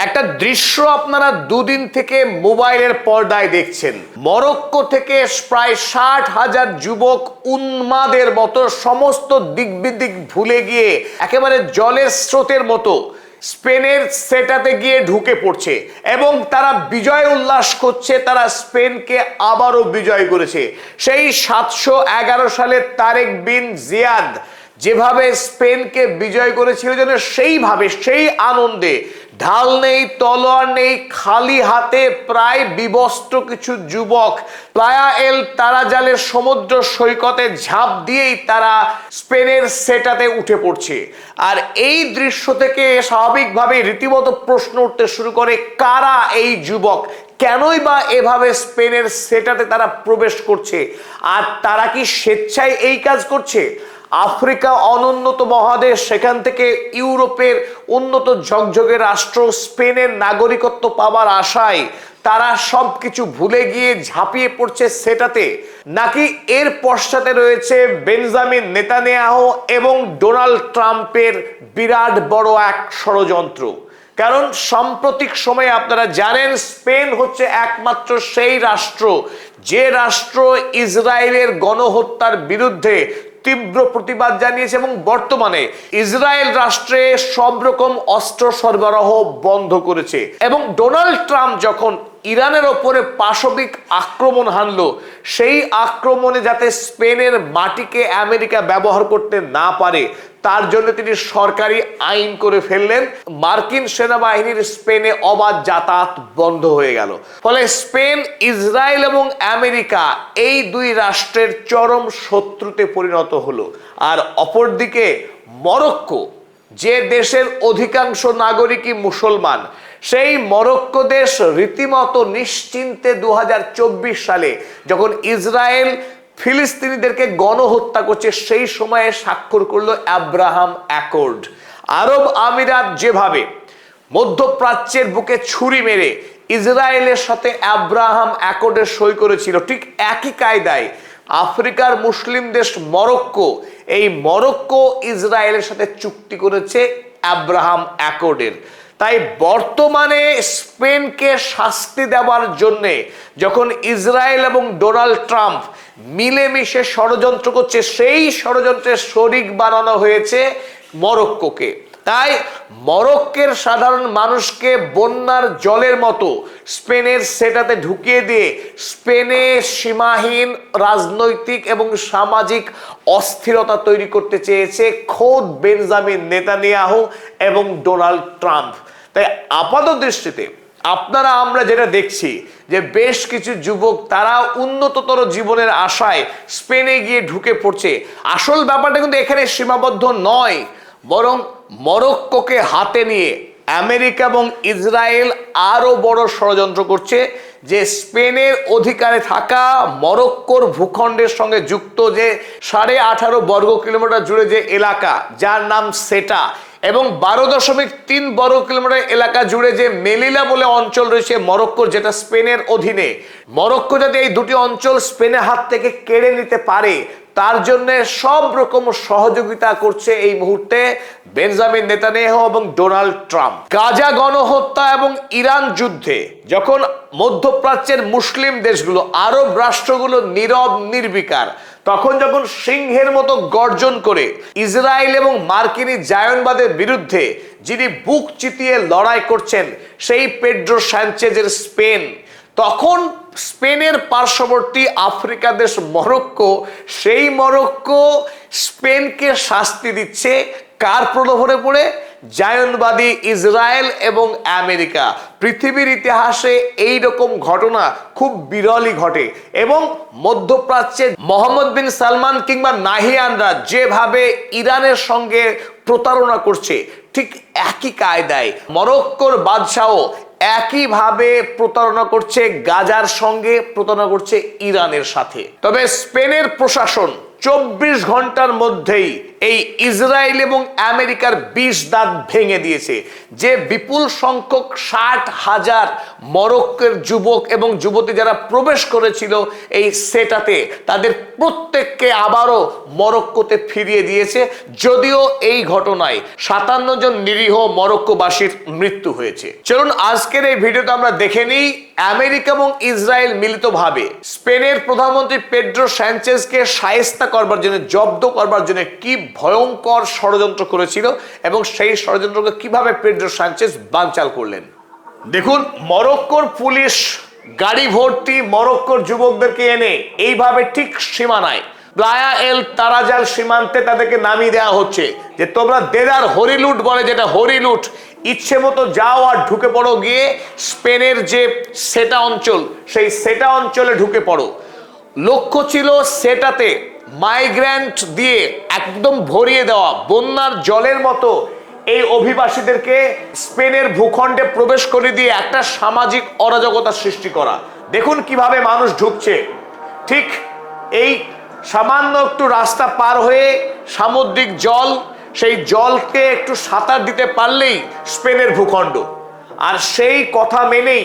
একটা দৃশ্য আপনারা দুদিন থেকে মোবাইলের পর্দায় দেখছেন। মরক্কো থেকে প্রায় 60,000 যুবক উন্মাদের মতো সমস্ত দিক বিদিক ভুলে গিয়ে একেবারে জলের স্রোতের মতো স্পেনের সেটাতে গিয়ে ঢুকে পড়ছে এবং তারা বিজয় উল্লাস করছে। তারা স্পেনকে আবারও বিজয় করেছে। সেই 711 সালে তারেক বিন জিয়াদ যেভাবে স্পেনকে বিজয় করেছিল, যেন সেইভাবে সেই আনন্দে ঢাল নেই, তলোয়ার নেই, খালি হাতে প্রায় বিবস্ত্র কিছু যুবক প্লায়া এল তারাজালের সমুদ্র সৈকতে ঝাঁপ দিয়েই তারা স্পেনের সেটাতে উঠে পড়ছে। আর এই দৃশ্য থেকে স্বাভাবিকভাবে রীতিমতো প্রশ্ন উঠতে শুরু করে, কারা এই যুবক, কেনই বা এভাবে স্পেনের সেটাতে তারা প্রবেশ করছে, আর তারা কি স্বেচ্ছায় এই কাজ করছে? আফ্রিকা অনুন্নত মহাদেশ, সেখান থেকে ইউরোপের উন্নত ঝকঝকে রাষ্ট্র স্পেনের নাগরিকত্ব পাওয়ার আশায় তারা সবকিছু ভুলে গিয়ে ঝাঁপিয়ে পড়ছে সেটাতে, নাকি এর পশ্চাতে রয়েছে বেঞ্জামিন নেতানিয়াহু এবং ডোনাল্ড ট্রাম্পের বিরাট বড় এক ষড়যন্ত্র? কারণ সাম্প্রতিক সময়ে আপনারা জানেন, স্পেন হচ্ছে একমাত্র সেই রাষ্ট্র যে রাষ্ট্র ইসরায়েলের গণহত্যার বিরুদ্ধে তীব্র প্রতিবাদ জানিয়েছে এবং বর্তমানে ইসরায়েল রাষ্ট্রে সব রকম অস্ত্র সরবরাহ বন্ধ করেছে। এবং ডোনাল্ড ট্রাম্প যখন ইরানের ওপরে পাশবিক আক্রমণ হানলো, সেই আক্রমণে যাতে স্পেনের মাটিকে আমেরিকা ব্যবহার করতে না পারে তার জন্য তিনি সরকারি আইন করে ফেললেন। মার্কিন সেনাবাহিনীর স্পেনে অবাধ যাতায়াত বন্ধ হয়ে গেল। ফলে স্পেন, ইসরায়েল এবং আমেরিকা এই দুই রাষ্ট্রের চরম শত্রুতে পরিণত হলো। আর অপরদিকে মরক্কো, যে দেশের অধিকাংশ নাগরিকই মুসলমান, সেই মরক্কো দেশ রীতিমতো নিশ্চিন্তে 2024 সালে যখন ইসরায়েল ফিলিস্তিনিদেরকে গণহত্যা করছে, সেই সময়ে স্বাক্ষর করলো আব্রাহাম অ্যাকর্ড। আরব আমিরাত যেভাবে মধ্যপ্রাচ্যের বুকে ছুরি মেরে ইসরায়েলের সাথে আব্রাহাম অ্যাকর্ডে সই করেছিল, ঠিক একই কায়দায় আফ্রিকার মুসলিম দেশ মরক্কো, এই মরক্কো ইসরায়েলের সাথে চুক্তি করেছে আব্রাহাম অ্যাকর্ডের। তাই বর্তমানে স্পেনকে শাস্তি দেওয়ার জন্যে যখন ইসরায়েল এবং ডোনাল্ড ট্রাম্প মিলেমিশে ষড়যন্ত্র করছে, সেই ষড়যন্ত্রের শরিক বানানো হয়েছে মরক্কোকে। তাই মরক্কোর সাধারণ মানুষকে বন্যার জলের মতো স্পেনের সেটাতে ঢুকিয়ে দিয়ে স্পেনে সীমাহীন রাজনৈতিক এবং সামাজিক অস্থিরতা তৈরি করতে চেয়েছে খোদ বেঞ্জামিন নেতানিয়াহু এবং ডোনাল্ড ট্রাম্প। তাই আপাত দৃষ্টিতে আপনারা আমরা যেটা দেখছি যে বেশ কিছু যুবক তারা উন্নততর জীবনের আশায় স্পেনে গিয়ে ঢুকে পড়ছে। আসল ব্যাপারটা কিন্তু এখানে সীমাবদ্ধ নয়, বরং মরক্কোকে হাতে নিয়ে আমেরিকা এবং ইসরায়েল আরো বড় ষড়যন্ত্র করছে যে স্পেনের অধিকারে থাকা মরক্কোর ভূখণ্ডের সঙ্গে যুক্ত যে 18.5 বর্গ কিলোমিটার জুড়ে যে এলাকা যার নাম সেটা, এবং 12.3 বর্গ কিলোমিটার এলাকা জুড়ে যে মেলিলা বলে অঞ্চল রয়েছে মরক্কোর, যেটা স্পেনের অধীনে, মরক্কো যাতে এই দুটি অঞ্চল স্পেনের হাত থেকে কেড়ে নিতে পারে তার জন্য সব রকম সহযোগিতা করছে এই মুহূর্তে বেঞ্জামিন নেতানিয়াহু এবং ডোনাল্ড ট্রাম্প। গাজা গণহত্যা এবং ইরান যুদ্ধে যখন মধ্যপ্রাচ্যের মুসলিম দেশগুলো, আরব রাষ্ট্রগুলো নীরব নির্বিকার, তখন যখন সিংহের মতো গর্জন করে ইসরায়েল এবং মার্কিনী জায়নবাদের বিরুদ্ধে যিনি বুক চিতিয়ে লড়াই করছেন সেই পেড্রো সানচেজের স্পেন, তখন স্পেনের পার্শ্ববর্তী আফ্রিকা দেশ মরক্কো, সেই মরক্কো স্পেনকে শাস্তি দিচ্ছে কার প্রলোভনে পড়ে? জায়নবাদী ইসরায়েল এবং আমেরিকা। পৃথিবীর ইতিহাসে এই রকম ঘটনা খুব বিরলই ঘটে। এবং মধ্যপ্রাচ্যে মোহাম্মদ বিন সালমান কিংবা নাহিয়ানরা যেভাবে ইরানের সঙ্গে প্রতারণা করছে, ঠিক একই কায়দায় মরক্কোর বাদশাহ একইভাবে প্রতারণা করছে গাজার সঙ্গে, প্রতারণা করছে ইরানের সাথে। তবে স্পেনের প্রশাসন 24 ঘন্টার মধ্যেই এই ইসরায়েল এবং আমেরিকার 20 দাঁত ভেঙে দিয়েছে। যে বিপুল সংখ্যক 60,000 মরক্কোর যুবক এবং যুবতী যারা প্রবেশ করেছিল এই সেটাতে, তাদের প্রত্যেককে আবারও মরক্কোতে ফিরিয়ে দিয়েছে। যদিও এই ঘটনায় 57 জন নিরীহ মরক্কোবাসীর মৃত্যু হয়েছে। চলুন আজকের এই ভিডিওতে আমরা দেখে নিই আমেরিকা এবং ইসরায়েল মিলিতভাবে স্পেনের প্রধানমন্ত্রী পেড্রো সানচেজকে শায়েস্তা করবার জন্য, জব্দ করবার জন্য কি ভয়ঙ্কর ষড়যন্ত্র করেছিল এবং সেই ষড়যন্ত্রকে কিভাবে পেড্রো সানচেজ বানচাল করলেন। দেখুন, মরক্কোর পুলিশ গাড়ি ভর্তি মরক্কোর যুবকদেরকে এনে এইভাবে ঠিক সীমানায় প্লায়া এল তারাজাল সীমান্তে তাদেরকে নামিয়ে দেওয়া হচ্ছে যে তোমরা দেদার হরিলুট বলে, যেটা হরিলুট, ইচ্ছে মতো যাও আর ঢুকে পড়ো, গিয়ে স্পেনের যে সেটা অঞ্চল সেই সেটা অঞ্চলে ঢুকে পড়ো। লক্ষ্য ছিল সেটাতে মাইগ্রেন্ট দিয়ে একদম ভরিয়ে দেওয়া, বন্যার জলের মতো এই অভিবাসীদেরকে স্পেনের ভূখণ্ডে প্রবেশ করে দিয়ে একটা সামাজিক অরাজকতা সৃষ্টি করা। দেখুন কিভাবে মানুষ ঢুকছে। ঠিক এই সামান্য একটু রাস্তা পার হয়ে সামুদ্রিক জল, সেই জলকে একটু সাঁতার দিতে পারলেই স্পেনের ভূখণ্ড। আর সেই কথা মেনেই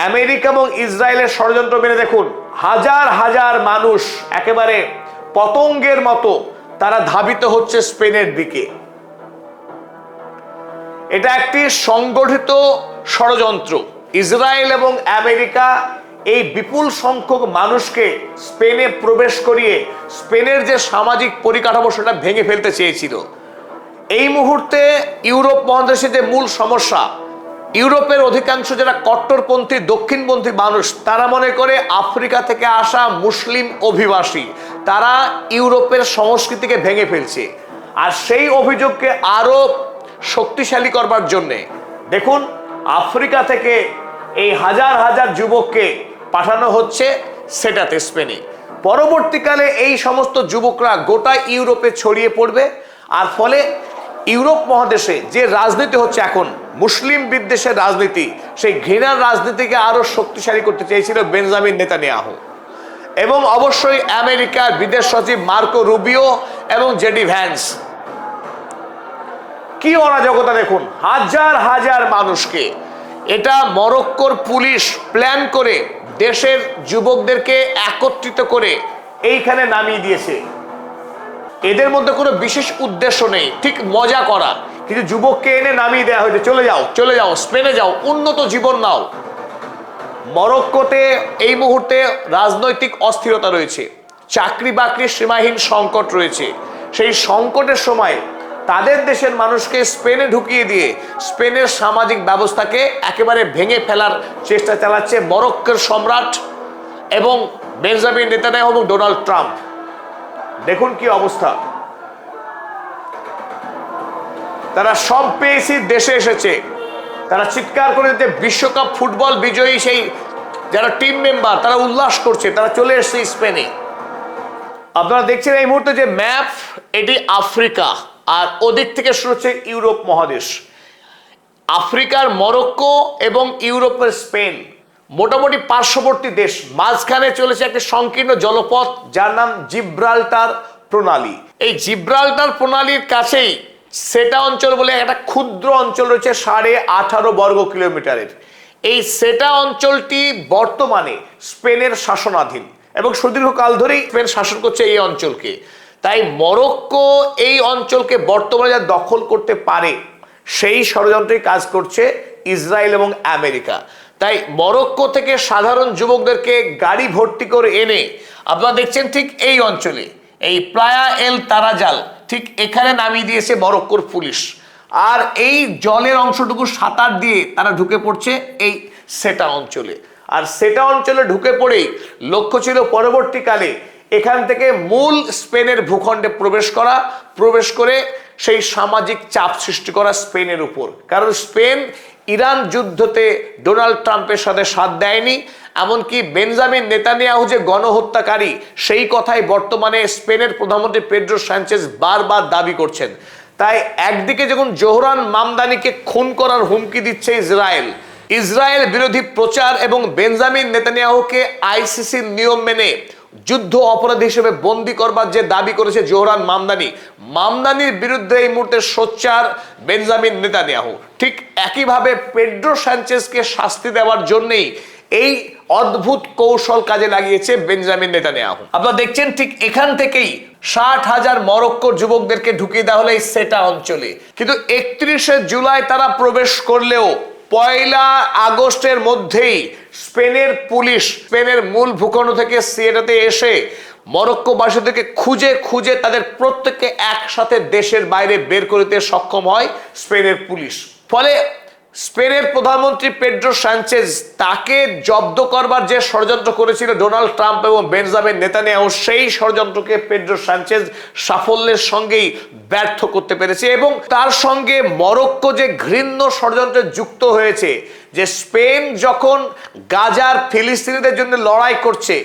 আমেরিকা এবং ইসরায়েলের ষড়যন্ত্র মেনে দেখুন হাজার হাজার মানুষ একেবারে পতঙ্গের মতো তারা ধাবিত হচ্ছে স্পেনের দিকে। এটা একটি সংগঠিত ষড়যন্ত্র। ইসরায়েল এবং আমেরিকা এই বিপুল সংখ্যক মানুষকে স্পেনে প্রবেশ করিয়ে স্পেনের যে সামাজিক পরিকাঠামো সেটা ভেঙে ফেলতে চেয়েছিল। এই মুহূর্তে ইউরোপ মহাদেশে যে মূল সমস্যা, ইউরোপের অধিকাংশ যারা কট্টরপন্থী দক্ষিণপন্থী মানুষ, তারা মনে করে আফ্রিকা থেকে আসা মুসলিম অভিবাসী তারা ইউরোপের সংস্কৃতিকে ভেঙে ফেলছে। আর সেই অভিযোগকে আরো শক্তিশালী করবার জন্যে দেখুন আফ্রিকা থেকে এই হাজার হাজার যুবককে পাঠানো হচ্ছে সেটাতে, স্পেনে। পরবর্তীকালে এই সমস্ত যুবকরা গোটা ইউরোপে ছড়িয়ে পড়বে। আর ফলে ইউরোপ মহাদেশে যে রাজনীতি হচ্ছে এখন, মুসলিম বিদ্বেষের রাজনীতি, সেই ঘৃণার রাজনীতিকে আরো শক্তিশালী করতে চেয়েছিল বেঞ্জামিন নেতানিয়াহু এবং অবশ্যই আমেরিকার বিদেশ সচিব মার্কো রুবিও এবং জেডি ভ্যান্স। কি অরাজকতা দেখুন, হাজার হাজার মানুষকে এটা মরক্কোর পুলিশ প্ল্যান করে দেশের যুবকদেরকে একত্রিত করে এইখানে নামিয়ে দিয়েছে। এদের মধ্যে কোনো বিশেষ উদ্দেশ্য নেই, ঠিক মজা করা, কিন্তু যুবককে এনে নামিয়ে দেওয়া হয়েছে, চলে যাও চলে যাও স্পেনে যাও, উন্নত জীবন নাও। মরক্কোতে এই মুহূর্তে রাজনৈতিক অস্থিরতা রয়েছে, চাকরি বাকরির সীমাহীন সংকট রয়েছে। সেই সংকটের সময় তাদের দেশের মানুষকে স্পেনে ঢুকিয়ে দিয়ে স্পেনের সামাজিক ব্যবস্থাকে একেবারে ভেঙে ফেলার চেষ্টা চালাচ্ছে মরক্কোর সম্রাট এবং বেঞ্জামিন নেতানিয়াহু এবং ডোনাল্ড ট্রাম্প। দেখুন কি অবস্থা, তারা সব পেয়েছি দেশে এসেছে, তারা চিৎকার করে যে বিশ্বকাপ ফুটবল বিজয়ী সেই যারা টিম মেম্বার তারা উল্লাস করছে, তারা চলে এসেছে স্পেনে। আপনারা দেখছেন এই মুহূর্তে যে ম্যাপ, এটি আফ্রিকা, আর ওদিক থেকে শুরু হচ্ছে ইউরোপ মহাদেশ। আফ্রিকার মরক্কো এবং ইউরোপের স্পেন মোটামুটি পার্শ্ববর্তী দেশ, মাঝখানে চলেছে একটি সংকীর্ণ জলপথ যার নাম জিব্রাল্টার প্রণালী। এই জিব্রাল্টার প্রণালীর কাছেই সেটা অঞ্চল বলে একটা ক্ষুদ্র অঞ্চল রয়েছে 18.5 বর্গ কিলোমিটারের। এই সেটা অঞ্চলটি বর্তমানে স্পেনের শাসনাধীন এবং সুদীর্ঘকাল ধরেই স্পেন শাসন করছে এই অঞ্চলকে। তাই মরক্কো এই অঞ্চলকে বর্তমানে যা দখল করতে পারে সেই ষড়যন্ত্রেই কাজ করছে ইসরায়েল এবং আমেরিকা। তাই মরক্কো থেকে সাধারণ যুবকদেরকে গাড়ি ভর্তি করে এনে আপনারা দেখছেন ঠিক এই অঞ্চলে, এই প্লায়া এল তারাজাল, ঠিক এখানে নামিয়ে দিয়েছে মরক্কোর পুলিশ। আর এই জলের অংশটুকু সাঁতার দিয়ে তারা ঢুকে পড়ছে এই সেটা অঞ্চলে। আর সেটা অঞ্চলে ঢুকে পড়েই লক্ষ্য ছিল পরবর্তীকালে এখান থেকে মূল স্পেনের ভূখণ্ডে প্রবেশ করে সেই সামাজিক চাপ সৃষ্টি করা স্পেনের উপর। কারণ স্পেন ইরান যুদ্ধতে ডোনাল্ড ট্রাম্পের সাথে সাথ দেয়নি, এমনকি বেঞ্জামিন নেতানিয়াহু যে গণহত্যাকারী সেই কথাই বর্তমানে স্পেনের প্রধানমন্ত্রী পেড্রো সানচেজ বারবার দাবি করছেন। তাই একদিকে যখন জোহরান মামদানিকে খুন করার হুমকি দিচ্ছে ইসরায়েল বিরোধী প্রচার এবং বেঞ্জামিন নেতানিয়াহুকে আইসিসির নিয়ম মেনে যুদ্ধ অপরাধী হিসেবে বন্দী করবার যে দাবি করেছে জোহরান মামদানির বিরুদ্ধে এই মুহূর্তে সোচ্চার বেঞ্জামিন নেতানিয়াহু। ঠিক একইভাবে পেড্রো সানচেজকে শাস্তি দেওয়ার জন্যই এই অদ্ভুত কৌশল কাজে লাগিয়েছে বেঞ্জামিন নেতানিয়াহু। আপনারা দেখছেন ঠিক এখান থেকেই 60,000 মরক্কোর যুবকদেরকে ঢুকিয়ে দেওয়া হলো এই সেটা অঞ্চলে। কিন্তু 31শে জুলাই তারা প্রবেশ করলেও 1 আগস্টের মধ্যেই স্পেনের পুলিশ স্পেনের মূল ভূখণ্ড থেকে সিয়েটাতে এসে মরক্কোবাসীদেরকে খুঁজে খুঁজে তাদের প্রত্যেককে একসাথে দেশের বাইরে বের করতে সক্ষম হয় স্পেনের পুলিশ। ফলে স্পেনের প্রধানমন্ত্রী পেড্রো সানচেজ তাকে জব্দ করবার যে ষড়যন্ত্র করেছিল ডোনাল্ড ট্রাম্প এবং বেঞ্জামিন নেতানিয়াহু, সেই ষড়যন্ত্রকে পেড্রো সানচেজ সাফল্যের সঙ্গেই ব্যর্থ করতে পেরেছে। এবং তার সঙ্গে মরক্কো যে ঘৃণ্য ষড়যন্ত্রে যুক্ত হয়েছে, যে স্পেন যখন গাজার ফিলিস্তিনিদের জন্য লড়াই করছে,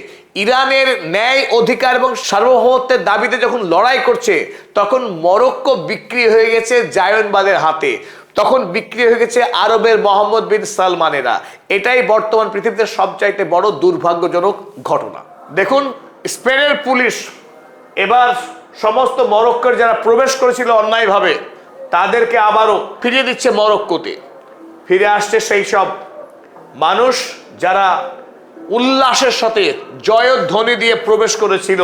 ইরানের ন্যায় অধিকার এবং সার্বভৌমত্বের দাবিতে যখন লড়াই করছে, তখন মরক্কো বিক্রি হয়ে গেছে জায়নবাদের হাতে, তখন বিক্রি হয়ে গেছে আরবের মোহাম্মদ বিন সালমানেরা। এটাই বর্তমান পৃথিবীতে সবচাইতে বড় দুর্ভাগ্যজনক ঘটনা। দেখুন, স্পেনের পুলিশ এবার সমস্ত মরক্কোর যারা প্রবেশ করেছিল অন্যায়ভাবে তাদেরকে আবারও ফিরিয়ে দিচ্ছে মরক্কোতে। ফিরে আসছে সেই সব মানুষ যারা উল্লাসের সাথে জয়ধ্বনি দিয়ে প্রবেশ করেছিল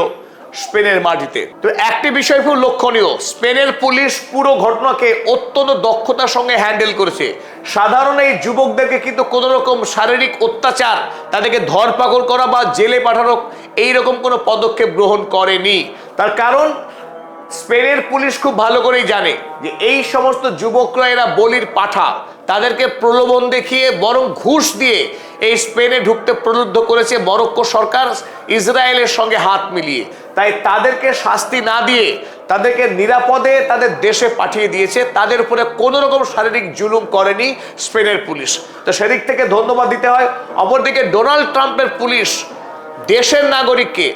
স্পেনের মাটিতে। তো একটি বিষয় খুব লক্ষণীয়, স্পেনের পুলিশ পুরো ঘটনাকে অত্যন্ত দক্ষতার সঙ্গে হ্যান্ডেল করেছে। সাধারণ এই যুবকদেরকে কিন্তু কোনো রকম শারীরিক অত্যাচার, তাদেরকে ধরপাকড় করা বা জেলে পাঠানো এইরকম কোনো পদক্ষেপ গ্রহণ করেনি। তার কারণ স্পেনের পুলিশ খুব ভালো করেই জানে যে এই সমস্ত যুবকরা এরা বলির পাঠা, তাদেরকে প্রলোভন দেখিয়ে বরং ঘুষ দিয়ে এই স্পেনে ঢুকতে প্রলুব্ধ করেছে মরক্কো সরকার ইসরায়েলের সঙ্গে হাত মিলিয়ে। তাই তাদেরকে শাস্তি না দিয়ে তাদেরকে নিরাপদে তাদের দেশে পাঠিয়ে দিয়েছে। তাদের উপরে কোনো রকম শারীরিক জুলুম করেনি স্পেনের পুলিশ। তো সেদিক থেকে ধন্যবাদ দিতে হয়। অপরদিকে ডোনাল্ড ট্রাম্পের পুলিশ দেশের নাগরিককে,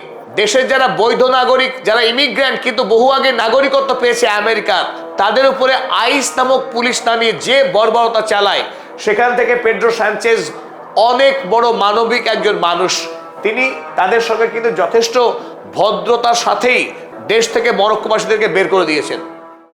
দেশের যারা বৈধ নাগরিক, যারা ইমিগ্রেন্ট কিন্তু বহু আগে নাগরিকত্ব পেয়েছে আমেরিকার, তাদের উপরে আইস নামক পুলিশ নামিয়ে যে বর্বরতা চালায়, সেখান থেকে পেড্রো সানচেজ অনেক বড় মানবিক একজন মানুষ। তিনি তাদের সঙ্গে কিন্তু যথেষ্ট ভদ্রতার সাথেই দেশ থেকে মরক্কোবাসীদেরকে বের করে দিয়েছেন।